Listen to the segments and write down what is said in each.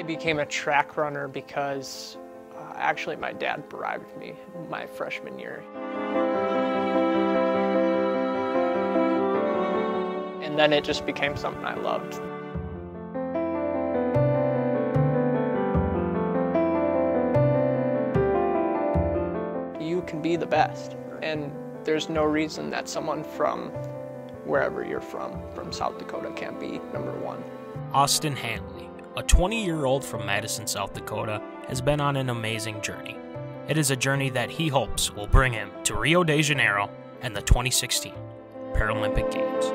became a track runner because actually my dad bribed me my freshman year. And then it just became something I loved. You can be the best, and there's no reason that someone from wherever you're from South Dakota, can't be number one. Austin Handley, a 20-year-old from Madison, South Dakota, has been on an amazing journey. It is a journey that he hopes will bring him to Rio De Janeiro and the 2016 Paralympic Games.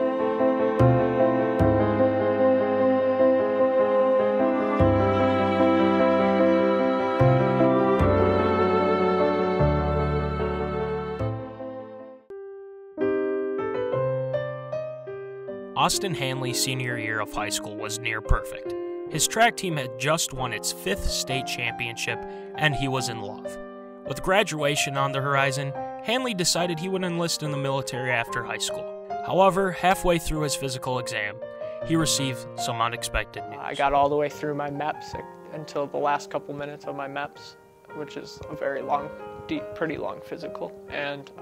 Austin Handley's senior year of high school was near perfect. His track team had just won its 5th state championship, and he was in love. With graduation on the horizon, Handley decided he would enlist in the military after high school. However, halfway through his physical exam, he received some unexpected news. I got all the way through my MEPS until the last couple minutes of my MEPS, which is a very long, pretty long physical, and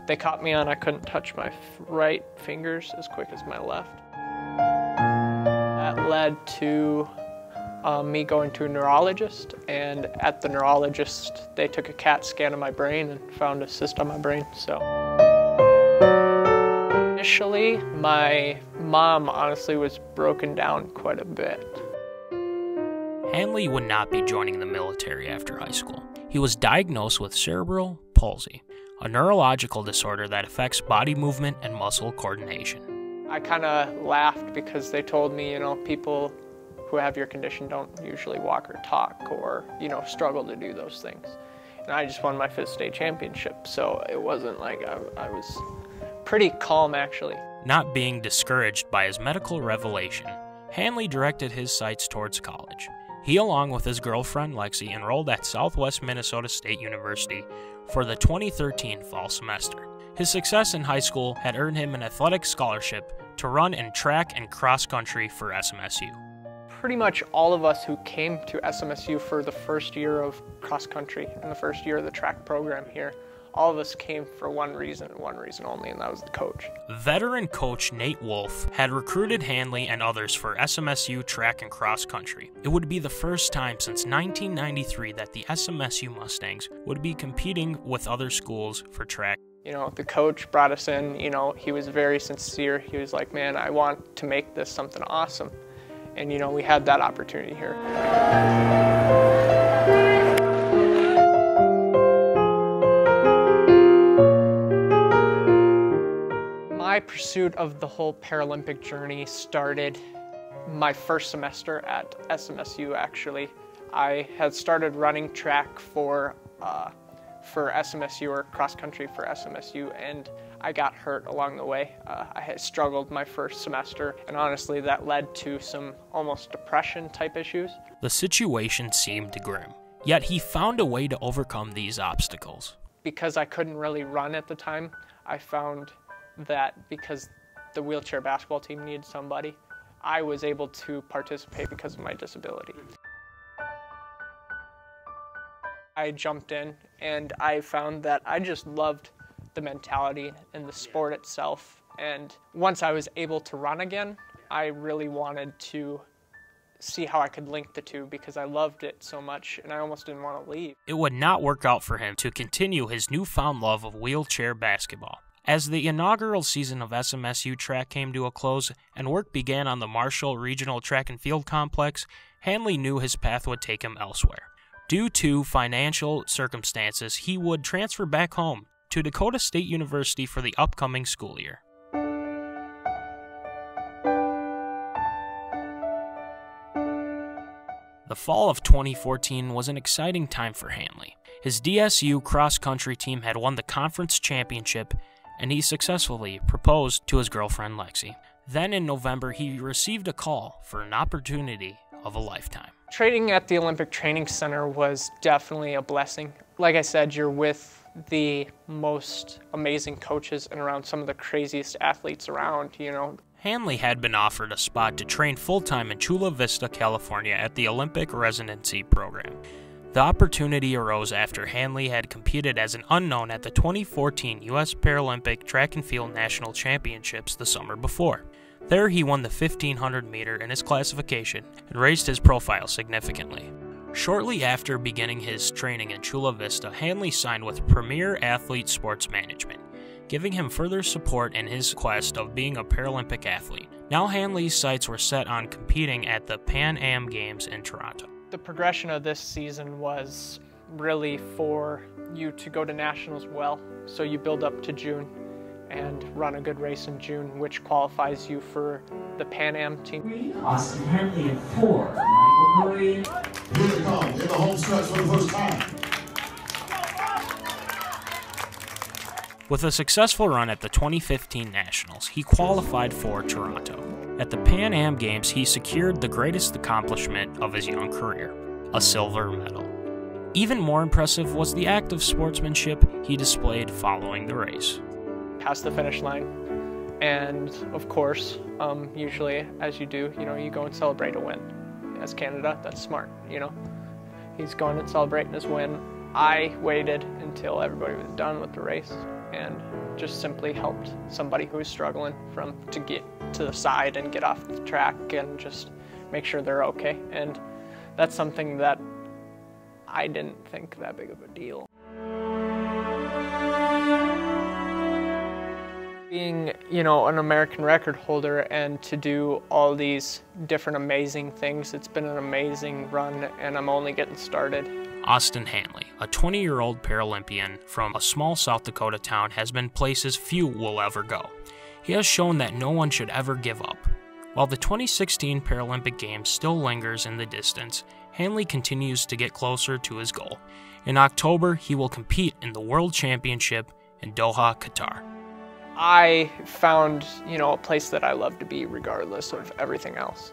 they caught me on I couldn't touch my right fingers as quick as my left. That led to me going to a neurologist, and at the neurologist they took a CAT scan of my brain and found a cyst on my brain. So initially my mom honestly was broken down quite a bit. Handley would not be joining the military after high school. He was diagnosed with cerebral palsy, a neurological disorder that affects body movement and muscle coordination. I kind of laughed because they told me, you know, people who have your condition don't usually walk or talk or, you know, struggle to do those things. And I just won my 5th state championship, so it wasn't like I was pretty calm, actually. Not being discouraged by his medical revelation, Handley directed his sights towards college. He, along with his girlfriend Lexi, enrolled at Southwest Minnesota State University for the 2013 fall semester. His success in high school had earned him an athletic scholarship to run in track and cross country for SMSU. Pretty much all of us who came to SMSU for the first year of cross country and the first year of the track program here, all of us came for one reason only, and that was the coach. Veteran coach Nate Wolf had recruited Handley and others for SMSU track and cross country. It would be the first time since 1993 that the SMSU Mustangs would be competing with other schools for track. You know, the coach brought us in, you know, he was very sincere. He was like, man, I want to make this something awesome. And, you know, we had that opportunity here. My pursuit of the whole Paralympic journey started my first semester at SMSU, actually. I had started running track for SMSU, or cross country for SMSU, and I got hurt along the way. I had struggled my first semester, and honestly that led to some almost depression type issues. The situation seemed grim, yet he found a way to overcome these obstacles. Because I couldn't really run at the time, I found that because the wheelchair basketball team needed somebody, I was able to participate because of my disability. I jumped in and I found that I just loved the mentality and the sport itself. And once I was able to run again, I really wanted to see how I could link the two because I loved it so much and I almost didn't want to leave. It would not work out for him to continue his newfound love of wheelchair basketball. As the inaugural season of SMSU track came to a close and work began on the Marshall Regional Track and Field Complex, Handley knew his path would take him elsewhere. Due to financial circumstances, he would transfer back home to Dakota State University for the upcoming school year. The fall of 2014 was an exciting time for Handley. His DSU cross-country team had won the conference championship, and he successfully proposed to his girlfriend Lexi. Then in November, he received a call for an opportunity of a lifetime. Training at the Olympic Training Center was definitely a blessing. Like I said, you're with the most amazing coaches and around some of the craziest athletes around, you know. Handley had been offered a spot to train full-time in Chula Vista, California at the Olympic Residency Program. The opportunity arose after Handley had competed as an unknown at the 2014 U.S. Paralympic Track and Field National Championships the summer before. There he won the 1500 meter in his classification and raised his profile significantly. Shortly after beginning his training in Chula Vista, Handley signed with Premier Athlete Sports Management, giving him further support in his quest of being a Paralympic athlete. Now Handley's sights were set on competing at the Pan Am Games in Toronto. The progression of this season was really for you to go to nationals well, so you build up to June and run a good race in June, which qualifies you for the Pan Am team. Austin Handley in 4, Michael Murray. Here they come in the home stretch for the first time. With a successful run at the 2015 Nationals, he qualified for Toronto. At the Pan Am Games, he secured the greatest accomplishment of his young career, a silver medal. Even more impressive was the act of sportsmanship he displayed following the race. Past the finish line, and of course, usually as you do, you go and celebrate a win. As Canada, that's smart, He's going and celebrating his win. I waited until everybody was done with the race and just simply helped somebody who was struggling to get to the side and get off the track and just make sure they're okay. And that's something that I didn't think that big of a deal. Being, an American record holder and to do all these different amazing things, it's been an amazing run and I'm only getting started. Austin Handley, a 20-year-old Paralympian from a small South Dakota town, has been places few will ever go. He has shown that no one should ever give up. While the 2016 Paralympic Games still lingers in the distance, Handley continues to get closer to his goal. In October, he will compete in the World Championship in Doha, Qatar. I found, a place that I love to be regardless of everything else.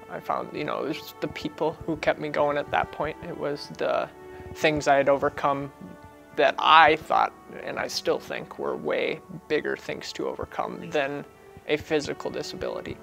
I found, it was the people who kept me going at that point. It was the things I had overcome that I thought, and I still think, were way bigger things to overcome than a physical disability.